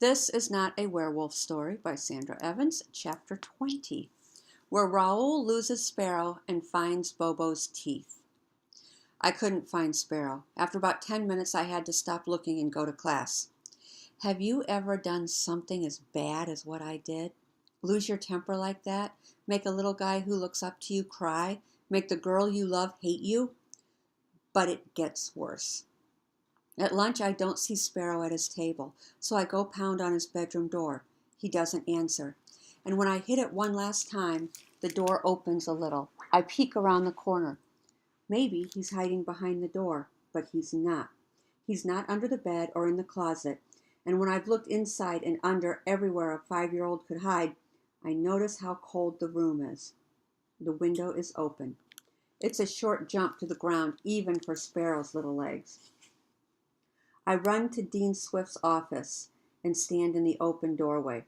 This is not a werewolf story by Sandra Evans, chapter 20, where Raoul loses Sparrow and finds Bobo's teeth. I couldn't find Sparrow. After about 10 minutes, I had to stop looking and go to class. Have you ever done something as bad as what I did? Lose your temper like that? Make a little guy who looks up to you cry? Make the girl you love hate you? But it gets worse. At lunch, I don't see Sparrow at his table, so I go pound on his bedroom door. He doesn't answer. And when I hit it one last time, the door opens a little. I peek around the corner. Maybe he's hiding behind the door, but he's not. He's not under the bed or in the closet. And when I've looked inside and under everywhere a 5-year-old could hide, I notice how cold the room is. The window is open. It's a short jump to the ground, even for Sparrow's little legs. I run to Dean Swift's office and stand in the open doorway.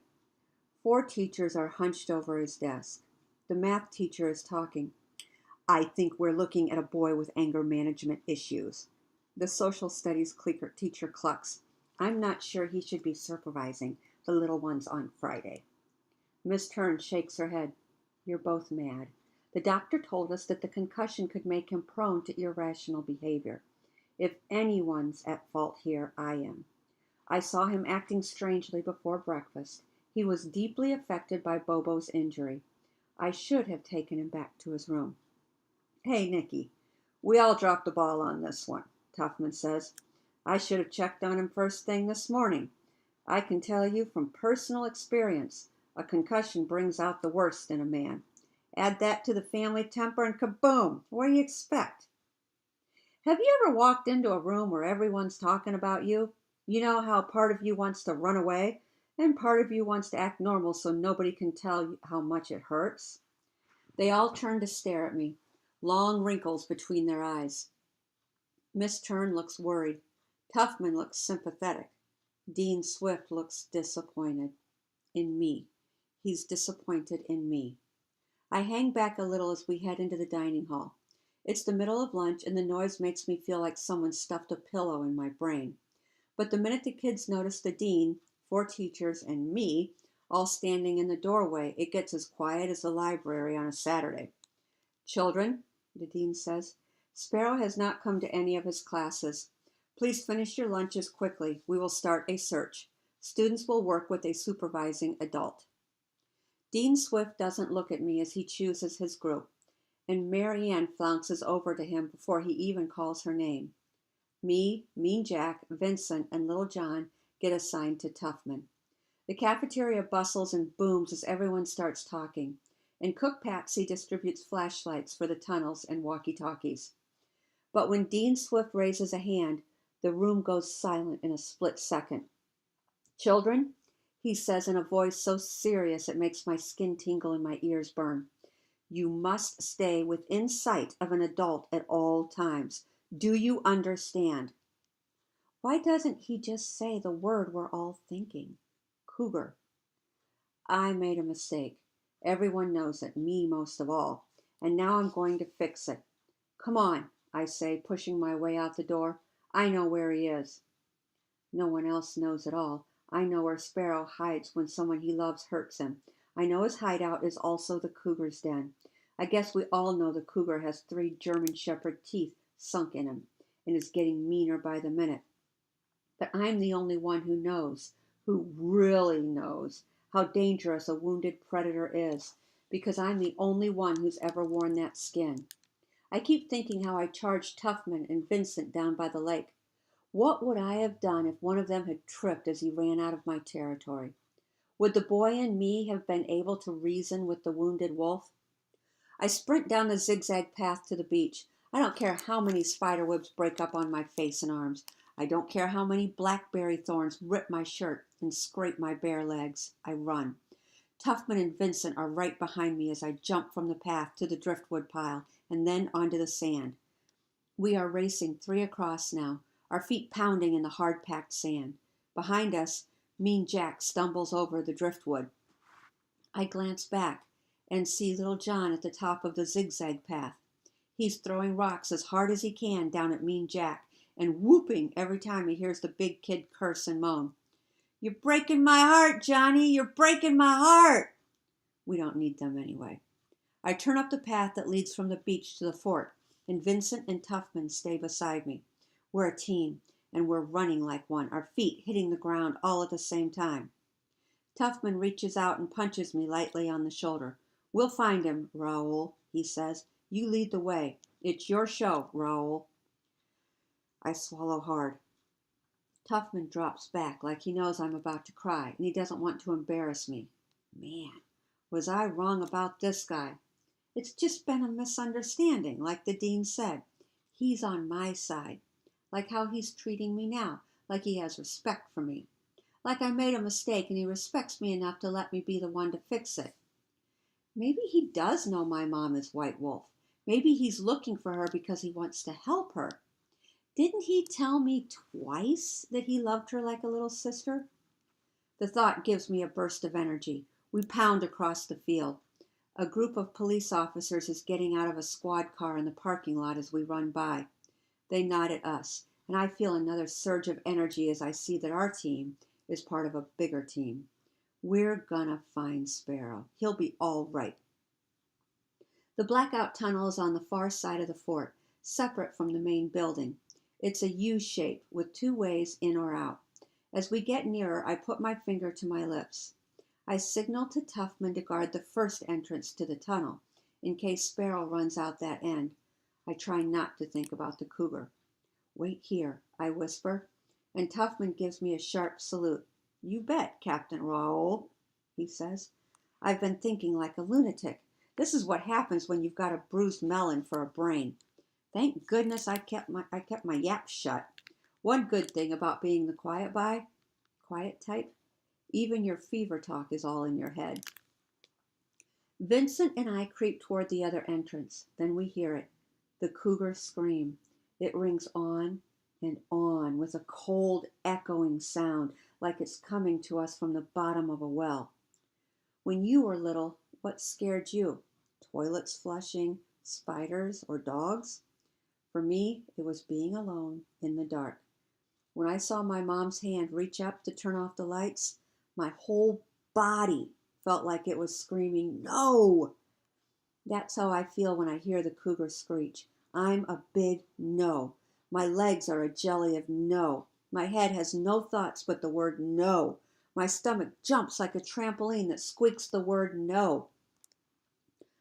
4 teachers are hunched over his desk. The math teacher is talking. I think we're looking at a boy with anger management issues. The social studies teacher clucks. I'm not sure he should be supervising the little ones on Friday. Miss Turn shakes her head. You're both mad. The doctor told us that the concussion could make him prone to irrational behavior. If anyone's at fault here, I am. I saw him acting strangely before breakfast. He was deeply affected by Bobo's injury. I should have taken him back to his room. Hey, Nicky, we all dropped the ball on this one, Tuffman says. I should have checked on him first thing this morning. I can tell you from personal experience, a concussion brings out the worst in a man. Add that to the family temper and kaboom! What do you expect? Have you ever walked into a room where everyone's talking about you? You know how part of you wants to run away and part of you wants to act normal so nobody can tell you how much it hurts? They all turn to stare at me, long wrinkles between their eyes. Miss Turn looks worried. Tuffman looks sympathetic. Dean Swift looks disappointed. In me. He's disappointed in me. I hang back a little as we head into the dining hall. It's the middle of lunch, and the noise makes me feel like someone stuffed a pillow in my brain. But the minute the kids notice the dean, 4 teachers, and me all standing in the doorway, it gets as quiet as the library on a Saturday. Children, the dean says, Sparrow has not come to any of his classes. Please finish your lunches quickly. We will start a search. Students will work with a supervising adult. Dean Swift doesn't look at me as he chooses his group, and Mary Ann flounces over to him before he even calls her name. Me, Mean Jack, Vincent, and Little John get assigned to Tuffman. The cafeteria bustles and booms as everyone starts talking, and Cook Patsy distributes flashlights for the tunnels and walkie-talkies. But when Dean Swift raises a hand, the room goes silent in a split second. Children, he says in a voice so serious it makes my skin tingle and my ears burn. You must stay within sight of an adult at all times. Do you understand? Why doesn't he just say the word we're all thinking? Cougar. I made a mistake. Everyone knows it, me most of all. And now I'm going to fix it. Come on, I say, pushing my way out the door. I know where he is. No one else knows at all. I know where Sparrow hides when someone he loves hurts him. I know his hideout is also the cougar's den. I guess we all know the cougar has 3 German Shepherd teeth sunk in him and is getting meaner by the minute. But I'm the only one who really knows, how dangerous a wounded predator is, because I'm the only one who's ever worn that skin. I keep thinking how I charged Tuffman and Vincent down by the lake. What would I have done if one of them had tripped as he ran out of my territory? Would the boy and me have been able to reason with the wounded wolf? I sprint down the zigzag path to the beach. I don't care how many spider webs break up on my face and arms. I don't care how many blackberry thorns rip my shirt and scrape my bare legs. I run. Tuffman and Vincent are right behind me as I jump from the path to the driftwood pile and then onto the sand. We are racing 3 across now, our feet pounding in the hard-packed sand. Behind us, Mean Jack stumbles over the driftwood. I glance back and see Little John at the top of the zigzag path. He's throwing rocks as hard as he can down at Mean Jack and whooping every time he hears the big kid curse and moan. You're breaking my heart, Johnny. You're breaking my heart. We don't need them anyway. I turn up the path that leads from the beach to the fort, and Vincent and Tuffman stay beside me. We're a team, and we're running like one, our feet hitting the ground all at the same time. Tuffman reaches out and punches me lightly on the shoulder. We'll find him, Raoul, he says. You lead the way. It's your show, Raoul. I swallow hard. Tuffman drops back like he knows I'm about to cry, and he doesn't want to embarrass me. Man, was I wrong about this guy? It's just been a misunderstanding, like the dean said. He's on my side, like how he's treating me now, like he has respect for me. Like I made a mistake and he respects me enough to let me be the one to fix it. Maybe he does know my mom is White Wolf. Maybe he's looking for her because he wants to help her. Didn't he tell me twice that he loved her like a little sister? The thought gives me a burst of energy. We pound across the field. A group of police officers is getting out of a squad car in the parking lot as we run by. They nod at us, and I feel another surge of energy as I see that our team is part of a bigger team. We're gonna find Sparrow. He'll be all right. The blackout tunnel is on the far side of the fort, separate from the main building. It's a U shape with 2 ways in or out. As we get nearer, I put my finger to my lips. I signal to Tuffman to guard the first entrance to the tunnel, in case Sparrow runs out that end. I try not to think about the cougar. Wait here, I whisper, and Tuffman gives me a sharp salute. You bet, Captain Raoul, he says. I've been thinking like a lunatic. This is what happens when you've got a bruised melon for a brain. Thank goodness I kept my yap shut. One good thing about being the quiet type, even your fever talk is all in your head. Vincent and I creep toward the other entrance. Then we hear it. The cougar scream. It rings on and on with a cold, echoing sound, like it's coming to us from the bottom of a well. When you were little, what scared you? Toilets flushing, spiders, or dogs? For me, it was being alone in the dark. When I saw my mom's hand reach up to turn off the lights, my whole body felt like it was screaming, no! That's how I feel when I hear the cougar screech. I'm a big no. My legs are a jelly of no. My head has no thoughts but the word no. My stomach jumps like a trampoline that squeaks the word no.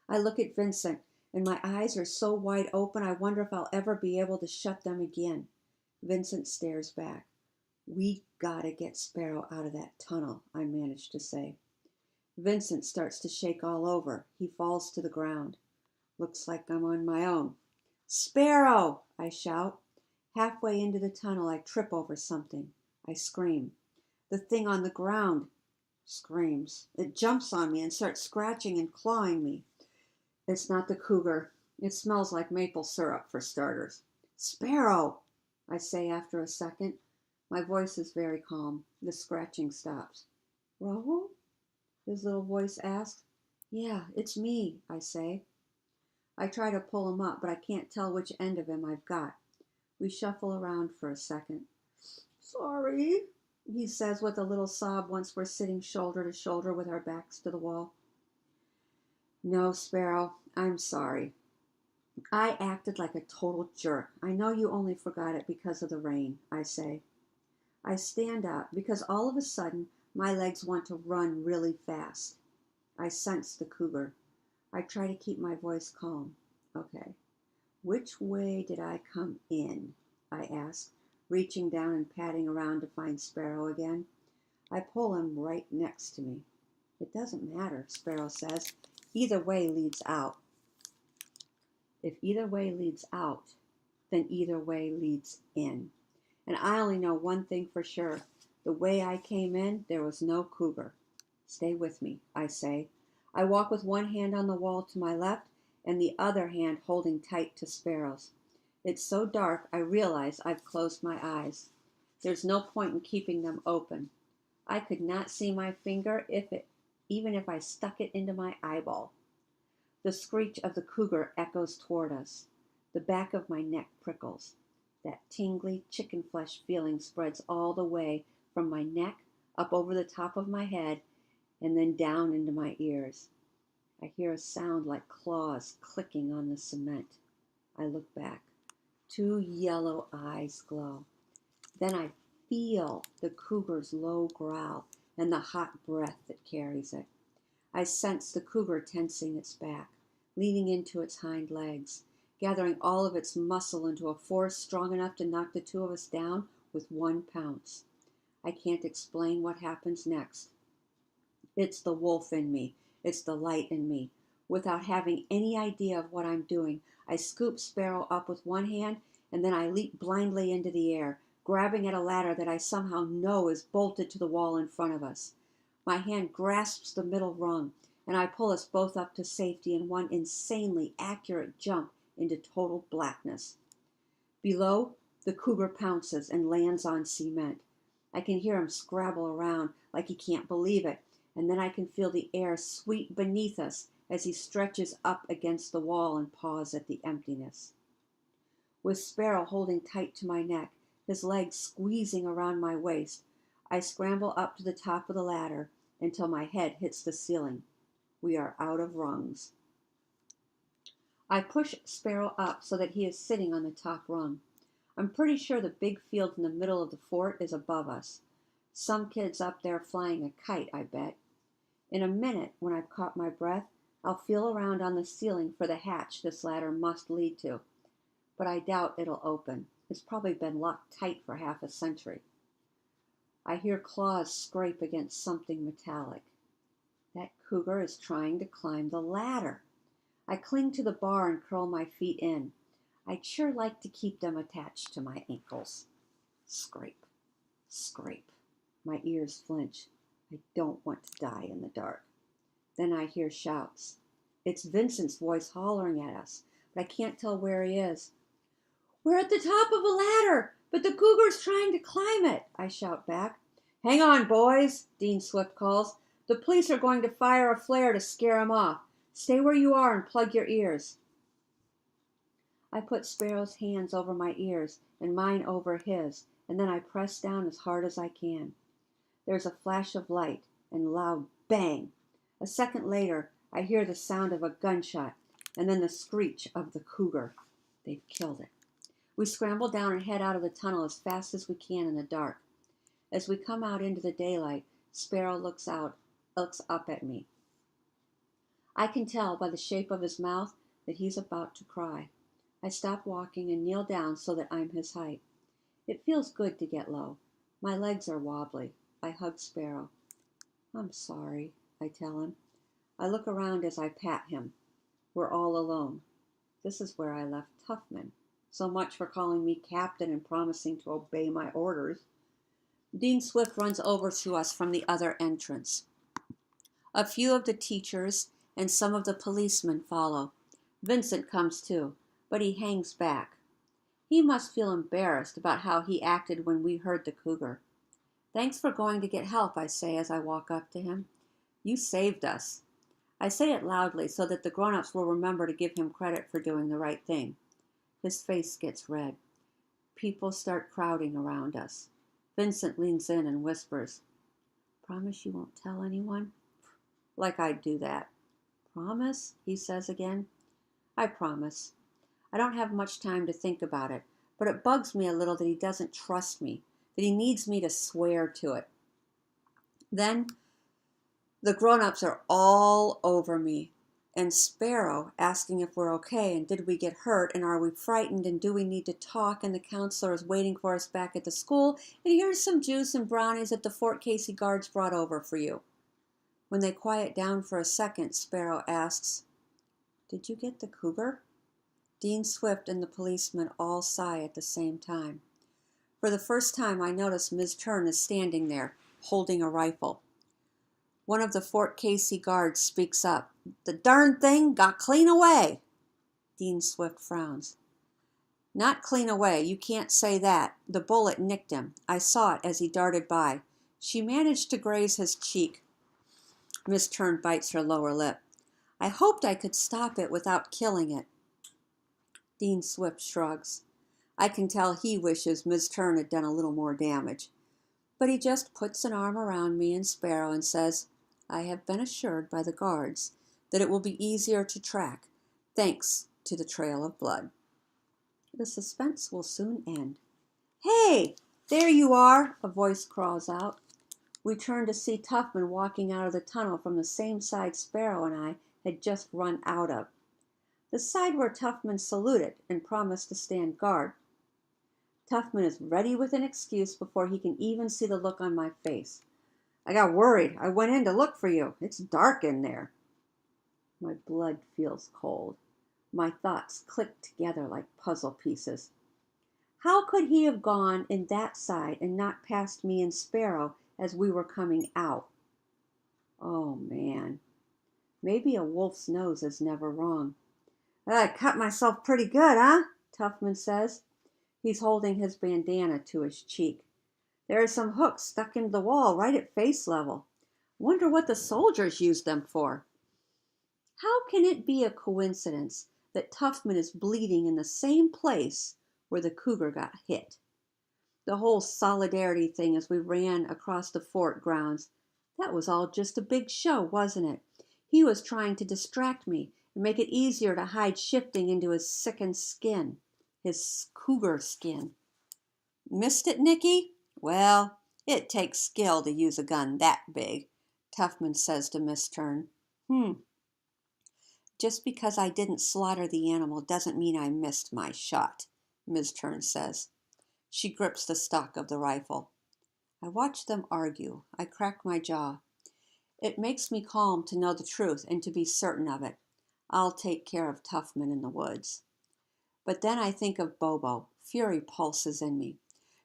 I look at Vincent, and my eyes are so wide open I wonder if I'll ever be able to shut them again. Vincent stares back. We gotta get Sparrow out of that tunnel, I manage to say. Vincent starts to shake all over. He falls to the ground. Looks like I'm on my own. Sparrow! I shout. Halfway into the tunnel, I trip over something. I scream. The thing on the ground screams. It jumps on me and starts scratching and clawing me. It's not the cougar. It smells like maple syrup, for starters. Sparrow! I say after a second. My voice is very calm. The scratching stops. Raoul? His little voice asks. Yeah, it's me, I say. I try to pull him up, but I can't tell which end of him I've got. We shuffle around for a second. Sorry, he says with a little sob once we're sitting shoulder to shoulder with our backs to the wall. No, Sparrow, I'm sorry. I acted like a total jerk. I know you only forgot it because of the rain, I say. I stand up because all of a sudden my legs want to run really fast. I sense the cougar. I try to keep my voice calm. Okay. Which way did I come in? I ask, reaching down and patting around to find Sparrow again. I pull him right next to me. It doesn't matter, Sparrow says. Either way leads out. If either way leads out, then either way leads in. And I only know one thing for sure. The way I came in, there was no cougar. Stay with me, I say. I walk with one hand on the wall to my left and the other hand holding tight to Sparrow's. It's so dark, I realize I've closed my eyes. There's no point in keeping them open. I could not see my finger even if I stuck it into my eyeball. The screech of the cougar echoes toward us. The back of my neck prickles. That tingly chicken flesh feeling spreads all the way from my neck up over the top of my head, and then down into my ears. I hear a sound like claws clicking on the cement. I look back. 2 yellow eyes glow. Then I feel the cougar's low growl and the hot breath that carries it. I sense the cougar tensing its back, leaning into its hind legs, gathering all of its muscle into a force strong enough to knock the 2 of us down with 1 pounce. I can't explain what happens next. It's the wolf in me. It's the light in me. Without having any idea of what I'm doing, I scoop Sparrow up with one hand, and then I leap blindly into the air, grabbing at a ladder that I somehow know is bolted to the wall in front of us. My hand grasps the middle rung, and I pull us both up to safety in one insanely accurate jump into total blackness. Below, the cougar pounces and lands on cement. I can hear him scrabble around like he can't believe it, and then I can feel the air sweep beneath us as he stretches up against the wall and paws at the emptiness. With Sparrow holding tight to my neck, his legs squeezing around my waist, I scramble up to the top of the ladder until my head hits the ceiling. We are out of rungs. I push Sparrow up so that he is sitting on the top rung. I'm pretty sure the big field in the middle of the fort is above us. Some kid's up there flying a kite, I bet. In a minute, when I've caught my breath, I'll feel around on the ceiling for the hatch this ladder must lead to. But I doubt it'll open. It's probably been locked tight for half a century. I hear claws scrape against something metallic. That cougar is trying to climb the ladder. I cling to the bar and curl my feet in. I'd sure like to keep them attached to my ankles. Scrape, scrape. My ears flinch. I don't want to die in the dark. Then I hear shouts. It's Vincent's voice hollering at us, but I can't tell where he is. "We're at the top of a ladder, but the cougar's trying to climb it," I shout back. "Hang on, boys," Dean Swift calls. "The police are going to fire a flare to scare him off. Stay where you are and plug your ears." I put Sparrow's hands over my ears and mine over his, and then I press down as hard as I can. There's a flash of light and loud bang. A second later, I hear the sound of a gunshot and then the screech of the cougar. They've killed it. We scramble down and head out of the tunnel as fast as we can in the dark. As we come out into the daylight, Sparrow looks up at me. I can tell by the shape of his mouth that he's about to cry. I stop walking and kneel down so that I'm his height. It feels good to get low. My legs are wobbly. I hug Sparrow. "I'm sorry," I tell him. I look around as I pat him. We're all alone. This is where I left Tuffman. So much for calling me captain and promising to obey my orders. Dean Swift runs over to us from the other entrance. A few of the teachers and some of the policemen follow. Vincent comes too, but he hangs back. He must feel embarrassed about how he acted when we heard the cougar. "Thanks for going to get help," I say as I walk up to him. "You saved us." I say it loudly so that the grown-ups will remember to give him credit for doing the right thing. His face gets red. People start crowding around us. Vincent leans in and whispers, "Promise you won't tell anyone?" Like I'd do that. "Promise?" he says again. I promise. I don't have much time to think about it, but it bugs me a little that he doesn't trust me, that he needs me to swear to it. Then the grown-ups are all over me, and Sparrow asking if we're okay and did we get hurt and are we frightened and do we need to talk, and the counselor is waiting for us back at the school, and here's some juice and brownies that the Fort Casey guards brought over for you. When they quiet down for a second, Sparrow asks, "Did you get the cougar?" Dean Swift and the policeman all sigh at the same time. For the first time, I notice Ms. Turn is standing there, holding a rifle. One of the Fort Casey guards speaks up. "The darn thing got clean away." Dean Swift frowns. "Not clean away, you can't say that. The bullet nicked him. I saw it as he darted by. She managed to graze his cheek." Miss Turn bites her lower lip. "I hoped I could stop it without killing it." Dean Swift shrugs. I can tell he wishes Miss Turn had done a little more damage. But he just puts an arm around me and Sparrow and says, I have been assured by the guards that it will be easier to track, thanks to the trail of blood. The suspense will soon end. Hey, there you are, a voice crawls out. We turn to see Tuffman walking out of the tunnel from the same side Sparrow and I had just run out of. The side where Tuffman saluted and promised to stand guard. Tuffman is ready with an excuse before he can even see the look on my face. I got worried. I went in to look for you. It's dark in there. My blood feels cold. My thoughts click together like puzzle pieces. How could he have gone in that side and not past me and Sparrow as we were coming out? Oh, man. Maybe a wolf's nose is never wrong. I cut myself pretty good, huh? Tuffman says. He's holding his bandana to his cheek. There are some hooks stuck into the wall right at face level. Wonder what the soldiers used them for. How can it be a coincidence that Tuffman is bleeding in the same place where the cougar got hit? The whole solidarity thing as we ran across the fort grounds, that was all just a big show, wasn't it? He was trying to distract me and make it easier to hide shifting into his sickened skin, his cougar skin. Missed it, Nicky? Well, it takes skill to use a gun that big, Tuffman says to Miss Turn. Just because I didn't slaughter the animal doesn't mean I missed my shot, Ms. Turn says. She grips the stock of the rifle. I watch them argue. I crack my jaw. It makes me calm to know the truth and to be certain of it. I'll take care of Tuffman in the woods. But then I think of Bobo. Fury pulses in me.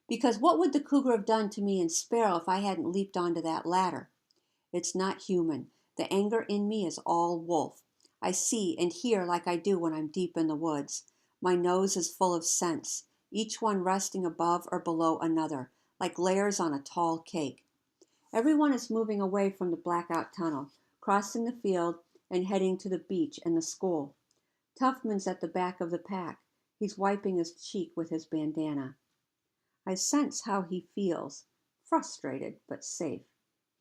Because what would the cougar have done to me and Sparrow if I hadn't leaped onto that ladder? It's not human. The anger in me is all wolf. I see and hear like I do when I'm deep in the woods. My nose is full of scents, each one resting above or below another, like layers on a tall cake. Everyone is moving away from the blackout tunnel, crossing the field and heading to the beach and the school. Tuffman's at the back of the pack. He's wiping his cheek with his bandana. I sense how he feels, frustrated but safe.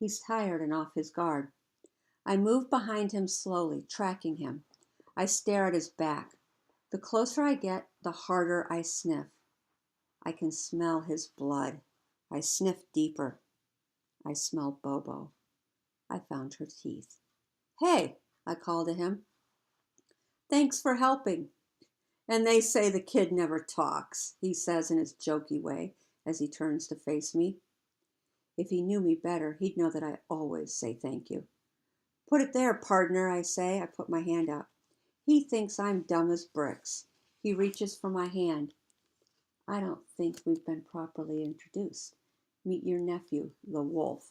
He's tired and off his guard. I move behind him slowly, tracking him. I stare at his back. The closer I get, the harder I sniff. I can smell his blood. I sniff deeper. I smell Bobo. I found her teeth. Hey, I call to him. Thanks for helping. And they say the kid never talks, he says in his jokey way as he turns to face me. If he knew me better, he'd know that I always say thank you. Put it there, partner, I say. I put my hand out. He thinks I'm dumb as bricks. He reaches for my hand. I don't think we've been properly introduced. Meet your nephew, the wolf.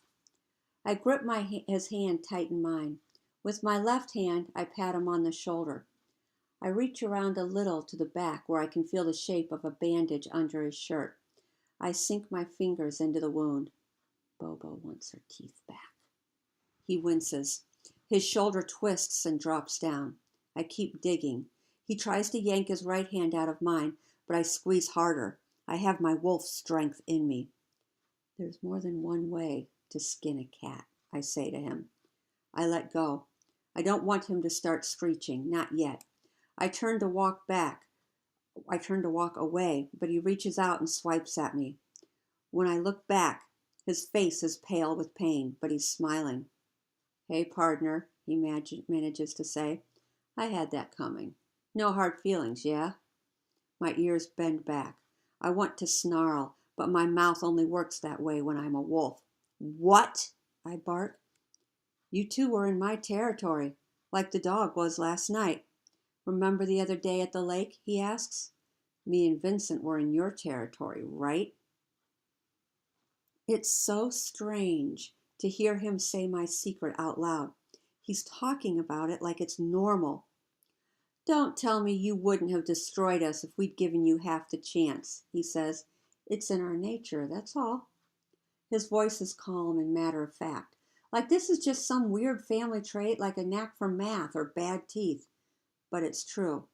I grip his hand tight in mine. With my left hand, I pat him on the shoulder. I reach around a little to the back where I can feel the shape of a bandage under his shirt. I sink my fingers into the wound. Bobo wants her teeth back. He winces. His shoulder twists and drops down. I keep digging. He tries to yank his right hand out of mine, but I squeeze harder. I have my wolf strength in me. There's more than one way to skin a cat, I say to him. I let go. I don't want him to start screeching, not yet. I turn to walk away, but he reaches out and swipes at me. When I look back, his face is pale with pain, but he's smiling. Hey, partner, he manages to say. I had that coming. No hard feelings, yeah? My ears bend back. I want to snarl, but my mouth only works that way when I'm a wolf. What? I bark. You two were in my territory, like the dog was last night. Remember the other day at the lake, he asks. Me and Vincent were in your territory, right? It's so strange to hear him say my secret out loud. He's talking about it like it's normal. Don't tell me you wouldn't have destroyed us if we'd given you half the chance, he says. It's in our nature, that's all. His voice is calm and matter of fact, like this is just some weird family trait like a knack for math or bad teeth. But it's true.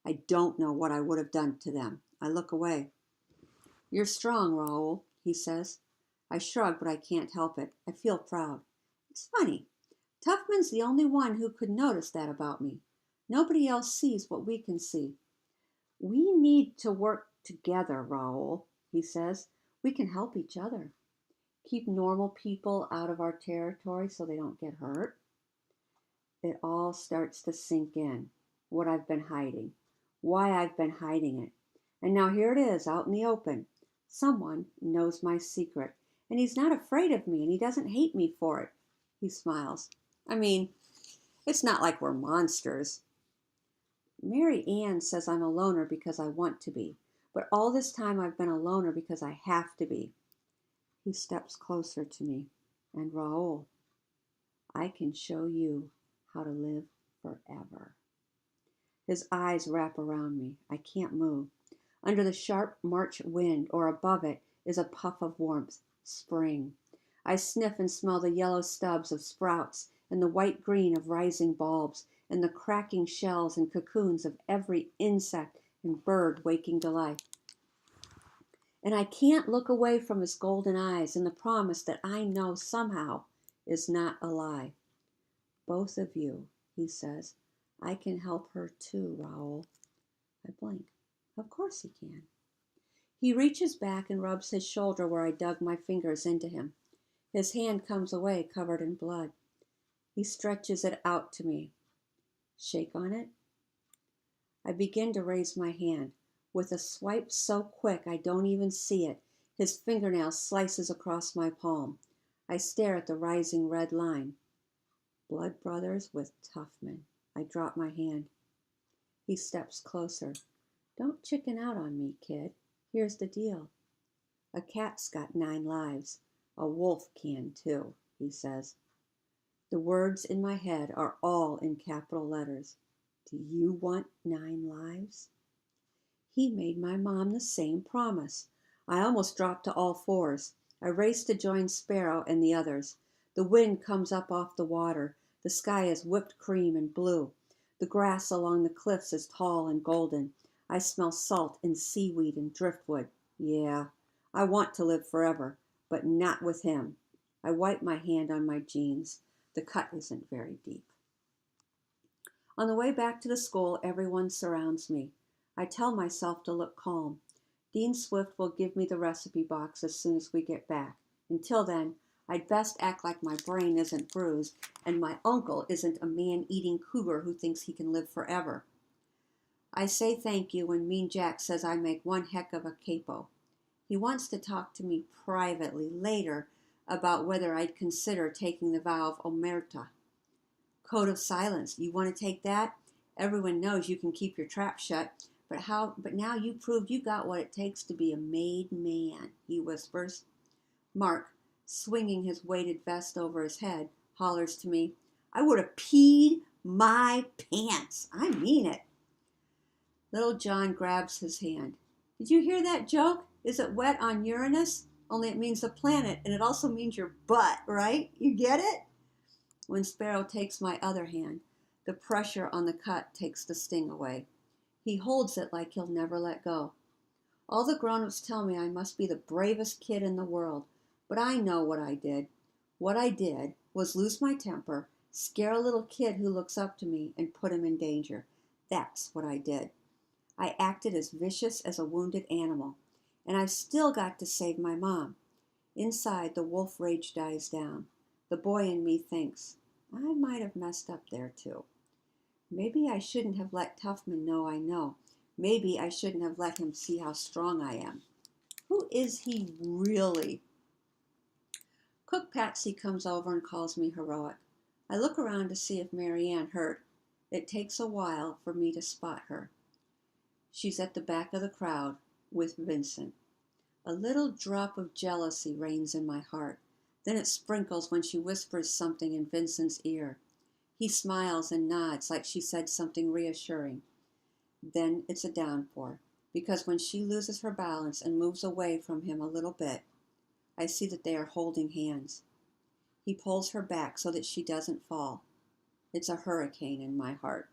I don't know what I would have done to them. I look away. You're strong, Raoul, he says. I shrug, but I can't help it. I feel proud. It's funny. Tuffman's the only one who could notice that about me. Nobody else sees what we can see. We need to work together, Raoul, he says. We can help each other. Keep normal people out of our territory so they don't get hurt. It all starts to sink in, what I've been hiding, why I've been hiding it. And now here it is, out in the open. Someone knows my secret, and he's not afraid of me, and he doesn't hate me for it. He smiles. I mean, it's not like we're monsters. Mary Ann says I'm a loner because I want to be, but all this time I've been a loner because I have to be. He steps closer to me, and Raoul, I can show you how to live forever. His eyes wrap around me. I can't move. Under the sharp March wind, or above it, is a puff of warmth. Spring. I sniff and smell the yellow stubs of sprouts and the white green of rising bulbs and the cracking shells and cocoons of every insect and bird waking to life. And I can't look away from his golden eyes and the promise that I know somehow is not a lie. Both of you, he says. I can help her too, Raoul. I blink. Of course he can. He reaches back and rubs his shoulder where I dug my fingers into him. His hand comes away covered in blood. He stretches it out to me. Shake on it. I begin to raise my hand. With a swipe so quick I don't even see it, his fingernail slices across my palm. I stare at the rising red line. Blood brothers with Tuffman. I drop my hand. He steps closer. Don't chicken out on me, kid. Here's the deal. A cat's got 9 lives. A wolf can too, he says. The words in my head are all in capital letters. Do you want 9 lives? He made my mom the same promise. I almost dropped to all fours. I race to join Sparrow and the others. The wind comes up off the water. The sky is whipped cream and blue. The grass along the cliffs is tall and golden. I smell salt and seaweed and driftwood. Yeah, I want to live forever, but not with him. I wipe my hand on my jeans. The cut isn't very deep. On the way back to the school, everyone surrounds me. I tell myself to look calm. Dean Swift will give me the recipe box as soon as we get back. Until then, I'd best act like my brain isn't bruised and my uncle isn't a man-eating cougar who thinks he can live forever. I say thank you when Mean Jack says I make one heck of a capo. He wants to talk to me privately later about whether I'd consider taking the vow of omerta. Code of silence. You want to take that? Everyone knows you can keep your trap shut. But now you proved you got what it takes to be a made man, he whispers. Mark, swinging his weighted vest over his head, hollers to me, I would have peed my pants. I mean it. Little John grabs his hand. Did you hear that joke? Is it wet on Uranus? Only it means the planet, and it also means your butt, right? You get it? When Sparrow takes my other hand, the pressure on the cut takes the sting away. He holds it like he'll never let go. All the grown-ups tell me I must be the bravest kid in the world, but I know what I did. What I did was lose my temper, scare a little kid who looks up to me, and put him in danger. That's what I did. I acted as vicious as a wounded animal, and I've still got to save my mom. Inside, the wolf rage dies down. The boy in me thinks, I might have messed up there too. Maybe I shouldn't have let Tuffman know I know. Maybe I shouldn't have let him see how strong I am. Who is he really? Cook Patsy comes over and calls me heroic. I look around to see if Mary Ann hurt. It takes a while for me to spot her. She's at the back of the crowd with Vincent. A little drop of jealousy reigns in my heart. Then it sprinkles when she whispers something in Vincent's ear. He smiles and nods like she said something reassuring. Then it's a downpour, because when she loses her balance and moves away from him a little bit, I see that they are holding hands. He pulls her back so that she doesn't fall. It's a hurricane in my heart.